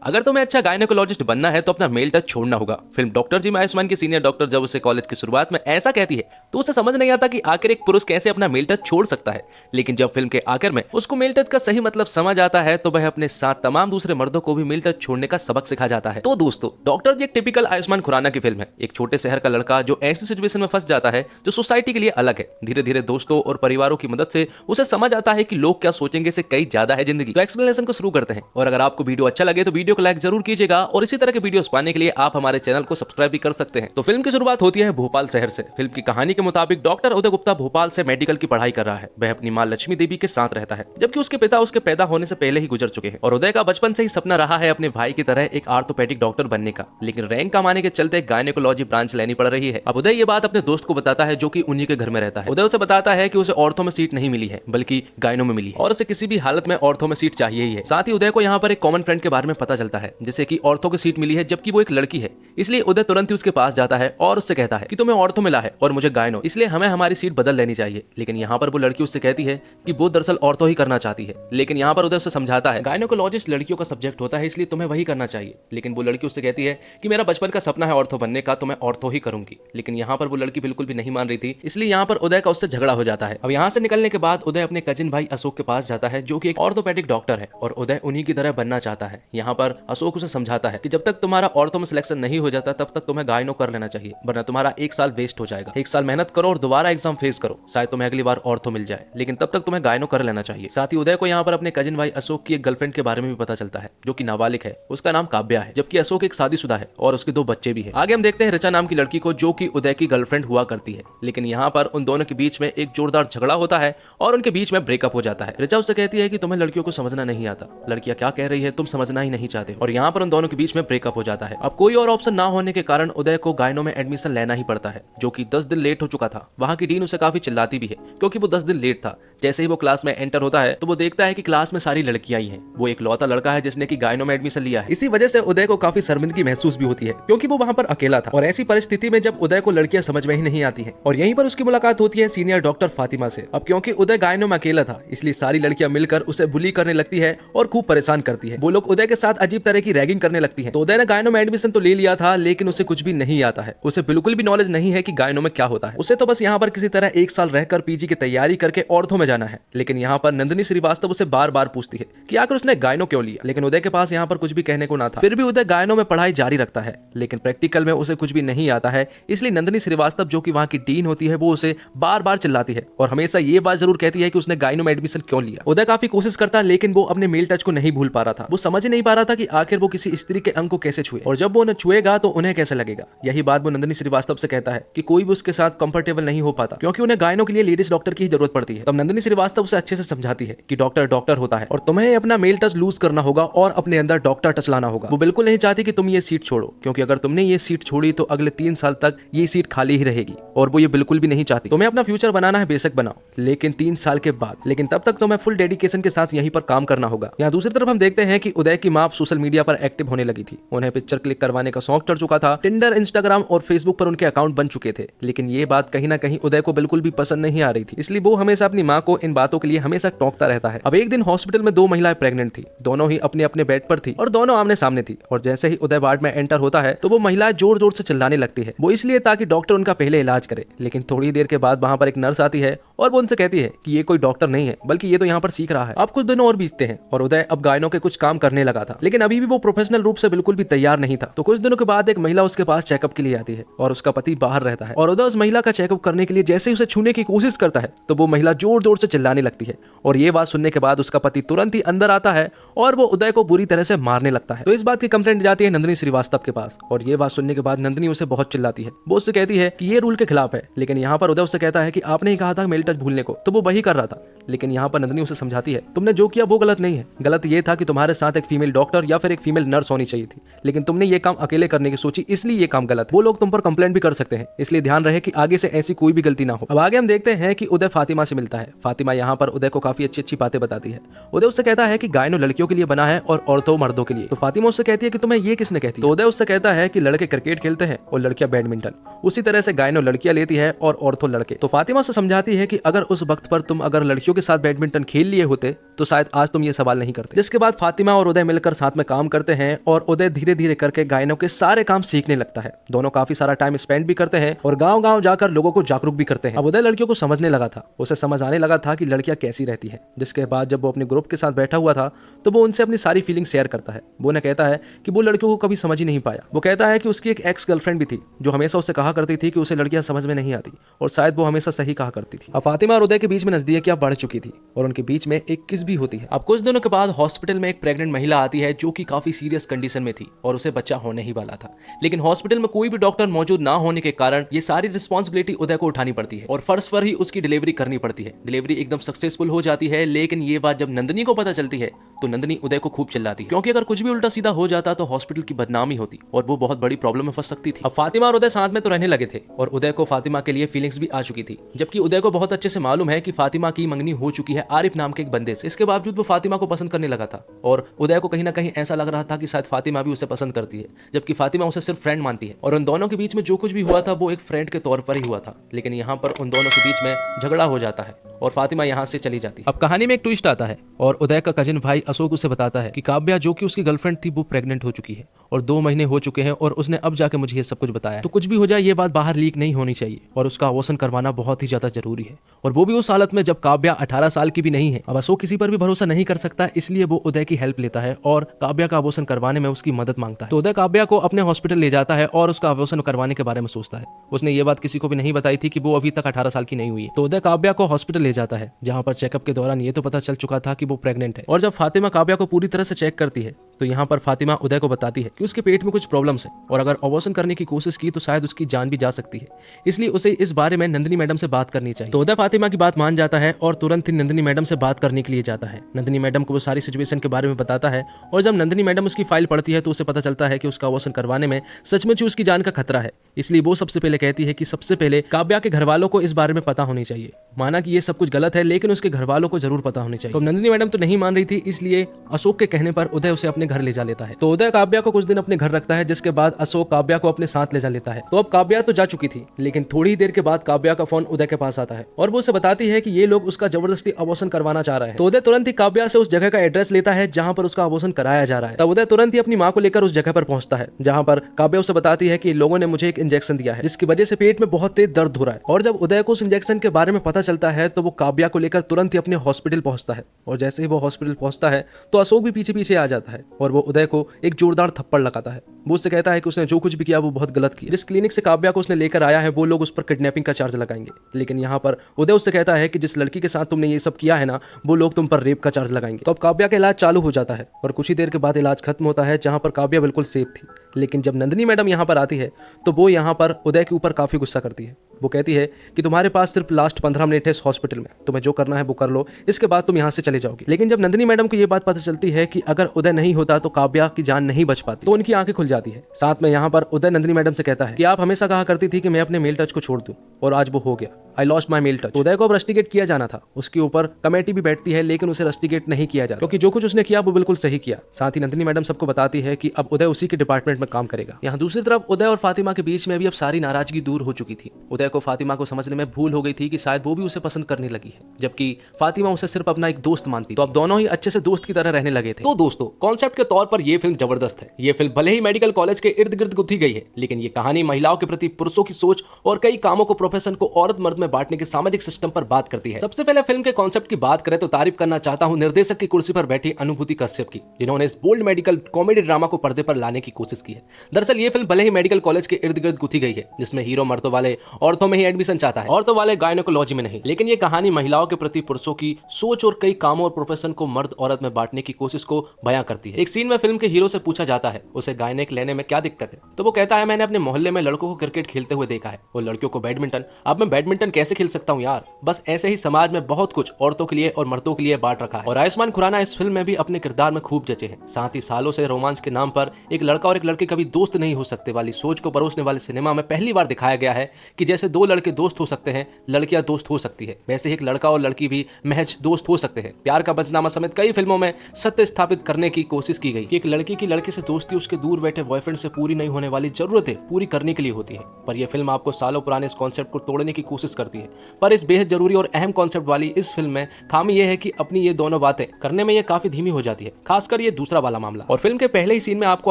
अगर तुम्हें अच्छा गायनेकोलॉजिस्ट बनना है तो अपना मेल टच छोड़ना होगा। फिल्म डॉक्टर जी में आयुष्मान की सीनियर डॉक्टर जब उसे कॉलेज की शुरुआत में ऐसा कहती है तो उसे समझ नहीं आता कि आखिर एक पुरुष कैसे अपना मेल टच छोड़ सकता है। लेकिन जब फिल्म के आखिर में उसको मेल टच का सही मतलब समझ आता है तो वह अपने साथ तमाम दूसरे मर्दों को भी मेल टच छोड़ने का सबक सिखा जाता है। तो दोस्तों, डॉक्टर जी एक टिपिकल आयुष्मान खुराना की फिल्म है। एक छोटे शहर का लड़का जो ऐसी सिचुएशन में फंस जाता है जो सोसाइटी के लिए अलग है। धीरे धीरे दोस्तों और परिवारों की मदद से उसे समझ आता है कि लोग क्या सोचेंगे से कई ज्यादा है जिंदगी। तो एक्सप्लेनेशन को शुरू करते हैं, और अगर आपको वीडियो अच्छा लगे तो वीडियो को लाइक जरूर कीजिएगा और इसी तरह के वीडियोस पाने के लिए आप हमारे चैनल को सब्सक्राइब भी कर सकते हैं। तो फिल्म की शुरुआत होती है भोपाल शहर से। फिल्म की कहानी के मुताबिक डॉक्टर उदय गुप्ता भोपाल से मेडिकल की पढ़ाई कर रहा है। वह अपनी मां लक्ष्मी देवी के साथ रहता है, जबकि उसके पिता उसके पैदा होने से पहले ही गुजर चुके हैं। और उदय का बचपन से ही सपना रहा है अपने भाई की तरह एक आर्थोपेडिक डॉक्टर बनने का, लेकिन रैंक कमाने के चलते गायनेकोलॉजी ब्रांच लेनी पड़ रही है। अब उदय ये बात अपने दोस्त को बताता है जो कि उन्हीं के घर में रहता है। उदय उसे बताता है कि उसे ऑर्थो में सीट नहीं मिली है बल्कि गायनो में मिली है और उसे किसी भी हालत में ऑर्थो में सीट चाहिए ही है। साथ ही उदय को यहाँ पर एक कॉमन फ्रेंड के बारे में पता चलता है जिसे कि ऑर्थो की सीट मिली है जबकि वो एक लड़की है। इसलिए उदय तुरंत ही उसके पास जाता है और उससे कहता है कि तुम्हें ऑर्थो मिला है और मुझे गायनो, इसलिए हमें हमारी सीट बदल लेनी चाहिए। लेकिन यहाँ पर वो लड़की उससे कहती है कि वो दरअसल ऑर्थो ही करना चाहती है। लेकिन यहाँ पर उदय उससे समझाता है गायनेकोलॉजिस्ट लड़कियों का सब्जेक्ट होता है, इसलिए तुम्हें वही करना चाहिए। लेकिन वो लड़की उससे कहती है कि मेरा बचपन का सपना है ऑर्थो बनने का, तो मैं ऑर्थो ही करूंगी। लेकिन यहाँ पर वो लड़की बिल्कुल भी नहीं मान रही थी, इसलिए यहाँ पर उदय का उससे झगड़ा हो जाता है। अब यहाँ से निकलने के बाद उदय अपने कजिन भाई अशोक के पास जाता है जो कि एक ऑर्थोपेडिक डॉक्टर है और उदय उन्हीं की तरह बनना चाहता है। यहाँ पर अशोक उसे समझाता है कि जब तक तुम्हारा ऑर्थो में सिलेक्शन नहीं हो जाता तब तक तुम्हें गायनो कर लेना चाहिए, वरना तुम्हारा एक साल वेस्ट हो जाएगा। एक साल मेहनत करो और दोबारा एग्जाम फेस करो, शायद तुम्हें अगली बार ऑर्थो मिल जाए, लेकिन तब तक तुम्हें गायनो कर लेना चाहिए। साथ ही उदय को यहाँ पर अपने कजिन भाई अशोक की एक गर्लफ्रेंड के बारे में भी पता चलता है जो कि नाबालिग है। उसका नाम काव्या है, जबकि अशोक एक शादीशुदा है और उसके 2 बच्चे भी है। आगे हम देखते हैं ऋचा नाम की लड़की को जो कि उदय की गर्लफ्रेंड हुआ करती है। लेकिन यहाँ पर उन दोनों के बीच में एक जोरदार झगड़ा होता है और उनके बीच में ब्रेकअप हो जाता है। ऋचा उससे कहती है कि तुम्हें लड़कियों को समझना नहीं आता, लड़कियां क्या कह रही है तुम समझना ही नहीं चाहते, और यहाँ पर उन दोनों के बीच में ब्रेकअप हो जाता है। अब कोई और ऑप्शन ना होने के कारण उदय को गायनो में एडमिशन लेना ही पड़ता है, जो कि 10 दिन लेट हो चुका था। वहाँ की डीन उसे काफी चिल्लाती भी है क्योंकि वो 10 दिन लेट था। जैसे ही वो क्लास में एंटर होता है तो वो देखता है कि क्लास में सारी लड़कियां ही हैं। वो एक लौता लड़का है जिसने की गायनो में एडमिशन लिया है। इसी वजह से उदय को काफी शर्मिंदगी महसूस भी होती है क्योंकि वो वहाँ पर अकेला था। और ऐसी परिस्थिति में जब उदय को लड़कियां समझ में ही नहीं आती है और यहीं पर उसकी मुलाकात होती है सीनियर डॉक्टर फातिमा से। अब क्योंकि उदय गायनो में अकेला था इसलिए सारी लड़कियां मिलकर उसे बुली करने लगती है और खूब परेशान करती है। वो लोग उदय के साथ अजीब तरह की रैगिंग करने लगती है। तो उदय ने गायनो में एडमिशन तो ले लिया था लेकिन उसे कुछ भी नहीं आता है, उसे बिल्कुल भी नॉलेज नहीं है कि गायनो में क्या होता है। उसे तो बस यहाँ पर किसी तरह 1 साल रहकर पीजी की तैयारी करके ऑर्थो में जाना है। लेकिन यहाँ पर नंदिनी श्रीवास्तव उसे बार बार पूछती है कि आखिर उसने गायनो क्यों लिया, लेकिन उदय के पास यहाँ पर कुछ भी कहने को ना था। फिर भी उदय गायनो में पढ़ाई जारी रखता है, लेकिन प्रैक्टिकल में उसे कुछ भी नहीं आता है। इसलिए नंदिनी श्रीवास्तव जो कि वहाँ की डीन होती है वो उसे बार बार चिल्लाती है और हमेशा ये बात जरूर कहती है कि उसने गायनो में एडमिशन क्यों लिया। उदय काफी कोशिश करता है लेकिन वो अपने मेल टच को नहीं भूल पा रहा था। वो समझ ही नहीं पा रहा था कि आखिर वो किसी स्त्री के अंग को कैसे छुए और जब वो उन्हें छुएगा तो उन्हें कैसे लगेगा। यही बात वो नंदिनी श्रीवास्तव से कहता है कि कोई भी उसके साथ कंफर्टेबल नहीं हो पाता क्योंकि उन्हें गायनो के लिए लेडीज डॉक्टर की जरूरत पड़ती है। तब नंदिनी श्रीवास्तव उसे अच्छे से समझाती है कि डॉक्टर डॉक्टर होता है और तुम्हें अपना मेल टच लूज करना होगा और अपने अंदर डॉक्टर टच लाना होगा। वो बिल्कुल नहीं चाहती कि तुम ये सीट छोड़ो क्योंकि अगर तुमने ये सीट छोड़ी तो अगले 3 साल तक ये सीट खाली ही रहेगी और वो ये बिल्कुल भी नहीं चाहती। तुम्हें अपना फ्यूचर बनाना है, बेशक बनाओ, लेकिन 3 साल के बाद, लेकिन तब तक तुम्हें फुल डेडिकेशन के साथ यहीं पर काम करना होगा। यहाँ दूसरी तरफ हम देखते हैं कि उदय की माँ सोशल मीडिया पर एक्टिव होने लगी थी। उन्हें पिक्चर क्लिक करवाने का शौक चढ़ चुका था। टिंडर, इंस्टाग्राम और फेसबुक पर उनके अकाउंट बन चुके थे। लेकिन ये बात कहीं ना कहीं उदय को बिल्कुल भी पसंद नहीं आ रही थी, इसलिए वो हमेशा अपनी माँ को इन बातों के लिए हमेशा टोकता रहता है। अब एक दिन हॉस्पिटल में 2 महिलाएं प्रेग्नेंट थी। दोनों ही अपने अपने बेड पर थी और दोनों आमने सामने थी। और जैसे ही उदय वार्ड में एंटर होता है तो वो महिलाएं जोर जोर से चिल्लाने लगती है। वो इसलिए ताकि डॉक्टर उनका पहले इलाज करे। लेकिन थोड़ी देर के बाद वहां पर एक नर्स आती है और वो उनसे कहती है कि ये कोई डॉक्टर नहीं है बल्कि ये तो यहाँ पर सीख रहा है। अब कुछ दिनों और बीतते हैं और उदय अब गायनो के कुछ काम करने लगा था, लेकिन अभी भी वो प्रोफेशनल रूप से बिल्कुल भी तैयार नहीं था। तो कुछ दिनों के बाद एक महिला उसके पास चेकअप के लिए आती है और उसका पति बाहर रहता है और उदय उस महिला का चेकअप करने के लिए जैसे ही उसे छूने की कोशिश करता है तो वो महिला जोर जोर से चिल्लाने लगती है। और ये बात सुनने के बाद उसका पति तुरंत ही अंदर आता है और वो उदय को बुरी तरह से मारने लगता है। तो इस बात की कंप्लेंट जाती है नंदिनी श्रीवास्तव के पास और ये बात सुनने के बाद नंदिनी उसे बहुत चिल्लाती है। वो उससे कहती है कि ये रूल के खिलाफ है। लेकिन यहाँ पर उदय उससे कहता है कि आपने ही कहा था मेल टच भूलने को, तो वो वही कर रहा था। लेकिन यहाँ पर नंदिनी उसे समझाती है तुमने जो किया वो गलत नहीं है, गलत ये था कि तुम्हारे साथ एक फीमेल डॉक्टर या फिर एक फीमेल नर्स होनी चाहिए थी, लेकिन तुमने ये काम अकेले करने की सोची, इसलिए ये काम गलत है। वो लोग तुम पर कंप्लेंट भी कर सकते हैं, इसलिए ध्यान रहे कि आगे से ऐसी कोई भी गलती ना हो। अब आगे हम देखते हैं कि उदय फातिमा से मिलता है। फातिमा यहाँ पर उदय को काफी अच्छी अच्छी बातें बताती है। उदय उससे कहता है कि गायनो लड़कियों के लिए बना है और औरतों मर्दों के लिए। तो फातिमा उससे कहती है कि तुम्हें ये किसने कहती है। तो उदय उससे कहता है कि लड़के क्रिकेट खेलते हैं और लड़कियां बैडमिंटन, उसी तरह से गायनो लड़कियां लेती है और औरतों लड़के। तो फातिमा उससे समझाती है कि अगर उस वक्त पर तुम अगर लड़कियों के साथ बैडमिंटन खेल लिए होते तो शायद आज तुम ये सवाल नहीं करते। जिसके बाद फातिमा और उदय मिलकर साथ साथ में काम करते हैं और उदय धीरे धीरे करके गायनों के सारे काम सीखने लगता है। दोनों काफी सारा टाइम स्पेंड भी करते हैं और गांव गांव जाकर लोगों को जागरूक भी करते हैं। अब उदय लड़कियों को समझने लगा था, उसे समझ आने लगा था कि लड़कियां कैसी रहती है। जिसके बाद जब वो अपने ग्रुप के साथ बैठा हुआ था तो वो उनसे अपनी सारी फीलिंग शेयर करता है। वो उन्हें कहता है कि वो लड़कियों को कभी समझ ही नहीं पाया। वो कहता है कि उसकी एक एक्स गर्लफ्रेंड भी थी जो हमेशा उसे कहा करती थी कि उसे लड़कियां समझ में नहीं आती और शायद वो हमेशा सही कहा करती थी। अब फातिमा और उदय के बीच में नजदीकियां बढ़ चुकी थी और उनके बीच में एक किस भी होती है। अब कुछ दिनों के बाद हॉस्पिटल में एक प्रेग्नेंट महिला आती है जो कि काफी सीरियस कंडीशन में थी और उसे बच्चा होने ही वाला था, लेकिन हॉस्पिटल में कोई भी डॉक्टर मौजूद ना होने के कारण ये सारी रिस्पॉन्सिबिलिटी उदय को उठानी पड़ती है और फर्स्ट पर ही उसकी डिलीवरी करनी पड़ती है। डिलीवरी एकदम सक्सेसफुल हो जाती है, लेकिन ये बात जब नंदिनी को पता चलती है तो नंदिनी उदय को खूब चिल्लाती है, क्योंकि अगर कुछ भी उल्टा सीधा हो जाता तो हॉस्पिटल की बदनामी होती और वो बहुत बड़ी प्रॉब्लम में फंस सकती थी। अब फातिमा और उदय साथ में तो रहने लगे थे और उदय को फातिमा के लिए फीलिंग्स भी आ चुकी थी, जबकि उदय को बहुत अच्छे से मालूम है कि फातिमा की मंगनी हो चुकी है आरिफ नाम के एक बंदे से। इसके बावजूद वो फातिमा को पसंद करने लगा था और उदय को कहीं ना कहीं ऐसा लग रहा था कि शायद फातिमा भी उसे पसंद करती है, जबकि फातिमा उसे सिर्फ फ्रेंड मानती है और उन दोनों के बीच में जो कुछ भी हुआ था वो एक फ्रेंड के तौर पर ही हुआ था। लेकिन यहाँ पर उन दोनों के बीच में झगड़ा हो जाता है और फातिमा यहाँ से चली जाती है। अब कहानी में एक ट्विस्ट आता है और उदय का कजिन भाई अशोक उसे बताता है कि काव्या जो कि उसकी गर्लफ्रेंड थी वो प्रेग्नेंट हो चुकी है और 2 महीने हो चुके हैं और उसने अब जाके मुझे ये सब कुछ बताया। तो कुछ भी हो जाए ये बात बाहर लीक नहीं होनी चाहिए और उसका अबॉर्शन करवाना बहुत ही ज्यादा जरूरी है, और वो भी उस हालत में जब काव्या 18 साल की भी नहीं है। अब अशोक किसी पर भी भरोसा नहीं कर सकता, इसलिए वो उदय की हेल्प लेता है और काव्या का अबॉर्शन करवाने में उसकी मदद मांगता है। तो उदय काव्या को अपने हॉस्पिटल ले जाता है और उसका अबॉर्शन करवाने के बारे में सोचता है। उसने ये बात किसी को भी नहीं बताई थी कि वो अभी तक 18 साल की नहीं हुई है। तो उदय काव्या को हॉस्पिटल ले जाता है, जहाँ पर चेकअप के दौरान ये तो पता चल चुका था कि वो प्रेग्नेंट है। और जब फातिमा काव्या को पूरी तरह से चेक करती है तो यहाँ पर फातिमा उदय को बताती है कि उसके पेट में कुछ प्रॉब्लम्स है और अगर अबॉर्शन करने की कोशिश की तो शायद उसकी जान भी जा सकती है, इसलिए उसे इस बारे में नंदिनी मैडम से बात करनी चाहिए। तो उदय फातिमा की बात मान जाता है और तुरंत ही नंदिनी मैडम से बात करने के लिए जाता है। नंदिनी मैडम को वो सारी सिचुएशन के बारे में बताता है और जब नंदिनी मैडम उसकी फाइल पढ़ती है तो उसे पता चलता है कि उसका अबॉर्शन करवाने में सचमुच ही उसकी जान का खतरा है। इसलिए वो सबसे पहले कहती है कि सबसे पहले काव्या के घर वालों को इस बारे में पता होनी चाहिए। माना कि ये सब कुछ गलत है, लेकिन उसके घर वालों को जरूर पता होनी चाहिए। तो नंदिनी मैडम तो नहीं मान रही थी, इसलिए अशोक के कहने पर उदय उसे अपने घर ले जा लेता है। तो उदय काव्या को कुछ दिन अपने घर रखता है, जिसके बाद अशोक काव्या को अपने साथ ले जा लेता है। तो अब काव्या तो जा चुकी थी, लेकिन थोड़ी ही देर के बाद काव्या का फोन उदय के पास आता है और वो उसे बताती है कि ये लोग उसका जबरदस्ती अबॉर्शन करवाना चाह रहे हैं। तो उदय तुरंत ही काव्या से उस जगह का एड्रेस लेता है जहां पर उसका अबॉर्शन कराया जा रहा है। तब उदय तुरंत ही अपनी मां को लेकर उस जगह पर पहुंचता है, जहां पर काव्या उसे बताती है कि लोगों ने मुझे एक इंजेक्शन दिया है जिसकी वजह से पेट में बहुत तेज दर्द हो रहा है। और जब उदय को उस इंजेक्शन के बारे में पता चलता है तो वो काव्या को लेकर तुरंत ही अपने हॉस्पिटल पहुंचता है और जैसे ही वो हॉस्पिटल पहुंचता है तो अशोक भी पीछे पीछे आ जाता है और वो उदय को एक जोरदार थप्पड़ लगाता है। वो उससे कहता है कि उसने जो कुछ भी किया वो बहुत गलत किया। जिस क्लिनिक से काव्या को उसने लेकर आया है वो लोग उस पर किडनैपिंग का चार्ज लगाएंगे, लेकिन यहाँ पर उदय उससे कहता है कि जिस लड़की के साथ तुमने ये सब किया है ना वो लोग तुम पर रेप का चार्ज लगाएंगे। तो अब काव्या का इलाज चालू हो जाता है और कुछ ही देर के बाद इलाज खत्म होता है, जहाँ पर काव्या बिल्कुल सेफ थी। लेकिन जब नंदिनी मैडम यहाँ पर आती है तो वो यहाँ पर उदय के ऊपर काफी गुस्सा करती है। वो कहती है कि तुम्हारे पास सिर्फ लास्ट 15 मिनट है इस हॉस्पिटल में, तुम्हें जो करना है वो कर लो, इसके बाद तुम यहाँ से चले जाओगे। लेकिन जब नंदिनी मैडम को ये बात पता चलती है कि अगर उदय नहीं होता तो काव्या की जान नहीं बच पाती, तो उनकी आंखें खुल जाती है। साथ में यहाँ पर उदय नंदिनी मैडम से कहता है कि आप हमेशा कहा करती थी कि मैं अपने मेल टच को छोड़ दूं और आज वो हो गया, I lost my mail touch. Uday को अब रस्टिकेट किया जाना था, उसके ऊपर कमेटी भी बैठती है, लेकिन उसे रस्टिकेट नहीं किया जाता क्योंकि जो कुछ उसने किया वो बिल्कुल सही किया। साथ ही नंदिनी मैडम सबको बताती है कि अब उदय उसी के डिपार्टमेंट में काम करेगा। यहाँ दूसरी तरफ उदय और फातिमा के बीच में भी अब सारी नाराजगी दूर हो चुकी थी। उदय को फातिमा को समझने में भूल हो गई थी कि शायद वो भी उसे पसंद करने लगी है, जबकि फातिमा उसे सिर्फ अपना एक दोस्त मानती। तो अब दोनों ही अच्छे से दोस्त की तरह रहने लगे थे। तो दोस्तों, कॉन्सेप्ट के तौर पर यह फिल्म जबरदस्त है। ये फिल्म भले ही मेडिकल कॉलेज के इर्द गिर्द गुथी गई है, लेकिन ये कहानी महिलाओं के प्रति पुरुषों की सोच और कई कामों को, प्रोफेशन को औरत मर्द में बांटने के सामाजिक सिस्टम पर बात करती है। सबसे पहले फिल्म के कॉन्सेप्ट की बात करें तो तारीफ करना चाहता हूं निर्देशक की कुर्सी पर बैठी अनुभूति कश्यप की, जिन्होंने इस बोल्ड मेडिकल कॉमेडी ड्रामा को पर्दे पर लाने की कोशिश की है। दरअसल ये फिल्म भले ही मेडिकल कॉलेज के इर्द गिर्द गुथी गई है, जिसमें हीरो मर्दों वाले औरतों में ही एडमिशन चाहता है, औरतों वाले गायनेकोलॉजी में नहीं, लेकिन ये कहानी महिलाओं के प्रति पुरुषों की सोच और कई कामों और प्रोफेशन को मर्द औरत में बांटने की कोशिश को बयां करती है। एक सीन में फिल्म के हीरो से पूछा जाता है उसे गायनेक लेने में क्या दिक्कत है, तो वो कहता है मैंने अपने मोहल्ले में लड़कों को क्रिकेट खेलते हुए देखा है और लड़कियों को बैडमिंटन। अब मैं बैडमिंटन कैसे खेल सकता हूँ यार। बस ऐसे ही समाज में बहुत कुछ औरतों के लिए और मर्दों के लिए बांट रखा है। और आयुष्मान खुराना इस फिल्म में भी अपने किरदार में खूब जचे हैं। साथ ही सालों से रोमांस के नाम पर एक लड़का और एक लड़की कभी दोस्त नहीं हो सकते वाली सोच को परोसने वाले सिनेमा में पहली बार दिखाया गया है कि जैसे दो लड़के दोस्त हो सकते हैं, लड़कियां दोस्त हो सकती है, वैसे ही एक लड़का और लड़की भी महज दोस्त हो सकते हैं। प्यार का बचनामा समेत कई फिल्मों में सत्य स्थापित करने की कोशिश की गई कि एक लड़की की लड़के से दोस्ती उसके दूर बैठे बॉयफ्रेंड से पूरी नहीं होने वाली जरूरतें पूरी करने के लिए होती है। पर यह फिल्म आपको सालों पुराने इस कॉन्सेप्ट को तोड़ने की कोशिश करती है। पर इस बेहद जरूरी और अहम कॉन्सेप्ट वाली इस फिल्म में खामी यह है कि अपनी ये दोनों बातें करने में यह काफी धीमी हो जाती है, खासकर ये दूसरा वाला मामला। और फिल्म के पहले ही सीन में आपको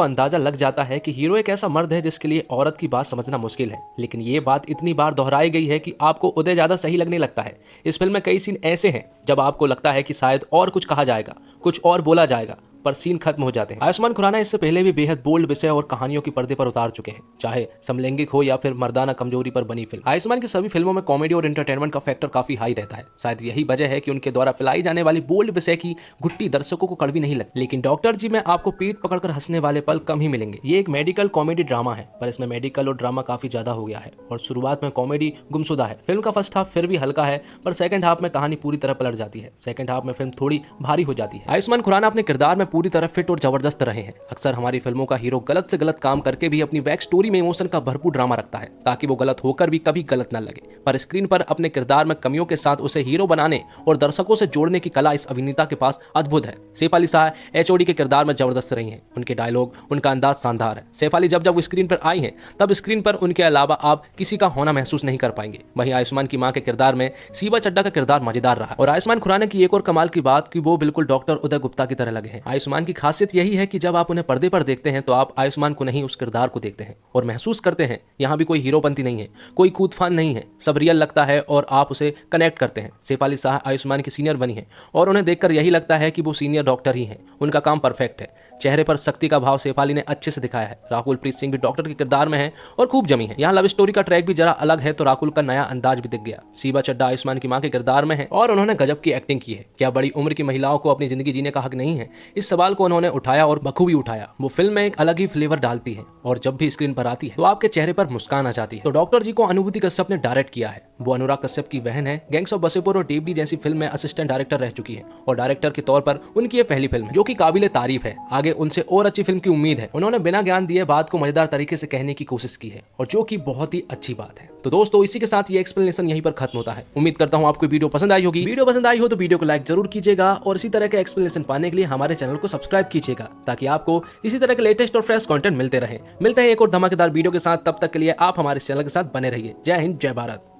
अंदाजा लग जाता है कि हीरो एक ऐसा मर्द है जिसके लिए औरत की बात समझना मुश्किल है। लेकिन ये बात इतनी बार दोहराई गई है कि आपको उदय ज्यादा सही लगने लगता है। इस फिल्म में कई सीन ऐसे हैं जब आपको लगता है कि शायद और कुछ कहा जाएगा, कुछ और बोला जाएगा, पर सीन खत्म हो जाते हैं। आयुष्मान खुराना इससे पहले भी बेहद बोल्ड विषय और कहानियों की पर्दे पर उतार चुके हैं, चाहे समलैंगिक हो या फिर मर्दाना कमजोरी पर बनी फिल्म। आयुष्मान की सभी फिल्मों में कॉमेडी और एंटरटेनमेंट का फैक्टर काफी हाई रहता है। शायद यही वजह है कि उनके द्वारा पिलाई जाने वाली बोल्ड विषय की घुट्टी दर्शकों को कड़वी नहीं लगती। लेकिन डॉक्टर जी में आपको पीठ पकड़कर हंसने वाले पल कम ही मिलेंगे। ये एक मेडिकल कॉमेडी ड्रामा है, पर इसमें मेडिकल और ड्रामा काफी ज्यादा हो गया है और शुरुआत में कॉमेडी गुमशुदा है। फिल्म का फर्स्ट हाफ फिर भी हल्का है, पर सेकंड हाफ में कहानी पूरी तरह पलट जाती है। सेकंड हाफ में फिल्म थोड़ी भारी हो जाती है। आयुष्मान खुराना अपने किरदार में पूरी तरह फिट और जबरदस्त रहे हैं। अक्सर हमारी फिल्मों का हीरो गलत से गलत काम करके भी अपनी बैक स्टोरी में इमोशन का भरपूर ड्रामा रखता है, ताकि वो गलत होकर भी कभी गलत न लगे। पर स्क्रीन पर अपने किरदार में कमियों के साथ उसे हीरो बनाने और दर्शकों से जोड़ने की कला इस अभिनेता के पास अद्भुत है। सैफ अली शाह एचओडी के किरदार में जबरदस्त रही हैं। उनके डायलॉग, उनका अंदाज शानदार है। सैफ अली जब स्क्रीन पर आई हैं, तब स्क्रीन पर उनके अलावा आप किसी का होना महसूस नहीं कर पाएंगे। वहीं आयुष्मान की मां के किरदार में सीबा चड्ढा का किरदार मजेदार रहा। और आयुष्मान खुराना की एक और कमाल की बात कि वो बिल्कुल डॉक्टर उदय गुप्ता की तरह लगे हैं। आयुष्मान की खासियत यही है कि जब आप उन्हें पर्दे पर देखते हैं तो आप आयुष्मान को नहीं, उस किरदार को देखते हैं और महसूस करते हैं यहाँ भी कोई हीरोपंती नहीं है, कोई कूदफान नहीं है, सब रियल लगता है और आप उसे कनेक्ट करते हैं। सैफ अली शाह आयुष्मान की सीनियर बनी है और उन्हें देखकर यही लगता है कि वो सीनियर डॉक्टर ही हैं। उनका काम परफेक्ट है। चेहरे पर शक्ति का भाव सैफ अली ने अच्छे से दिखाया है। राकुल प्रीत सिंह भी डॉक्टर के किरदार में है और खूब जमी है। यहाँ लव स्टोरी का ट्रैक भी जरा अलग है तो राकुल का नया अंदाज भी दिख गया। सीबा चड्ढा आयुष्मान की मां के किरदार में है और उन्होंने गजब की एक्टिंग की है। क्या बड़ी उम्र की महिलाओं को अपनी जिंदगी जीने का हक नहीं है? इस सवाल को उन्होंने उठाया और बखूबी उठाया। वो फिल्म में एक अलग ही फ्लेवर डालती है और जब भी स्क्रीन पर आती है तो आपके चेहरे पर मुस्कान आ जाती है। तो डॉक्टर जी को अनुभूति कश्यप ने डायरेक्ट किया है। वो अनुराग कश्यप की बहन है। गैंग्स ऑफ वासेपुर और डेवडी जैसी फिल्म में असिस्टेंट डायरेक्टर रह चुकी है और डायरेक्टर के तौर पर उनकी ये पहली फिल्म है, जो कि काबिले तारीफ है। आगे उनसे और अच्छी फिल्म की उम्मीद है। उन्होंने बिना ज्ञान दिए बात को मजेदार तरीके से कहने की कोशिश की है और जो कि बहुत ही अच्छी बात है। तो दोस्तों, इसी के साथ ये एक्सप्लेनेशन यहीं पर खत्म होता है। उम्मीद करता हूँ आपको वीडियो पसंद आई होगी। वीडियो पसंद आई हो तो वीडियो को लाइक जरूर कीजिएगा और इसी तरह के एक्सप्लेनेशन पाने के लिए हमारे चैनल को सब्सक्राइब कीजिएगा, ताकि आपको इसी तरह के लेटेस्ट और फ्रेश कंटेंट मिलते रहे। मिलते हैं एक और धमाकेदार वीडियो के साथ। तब तक के लिए आप हमारे चैनल के साथ बने रहिए। जय हिंद, जय भारत।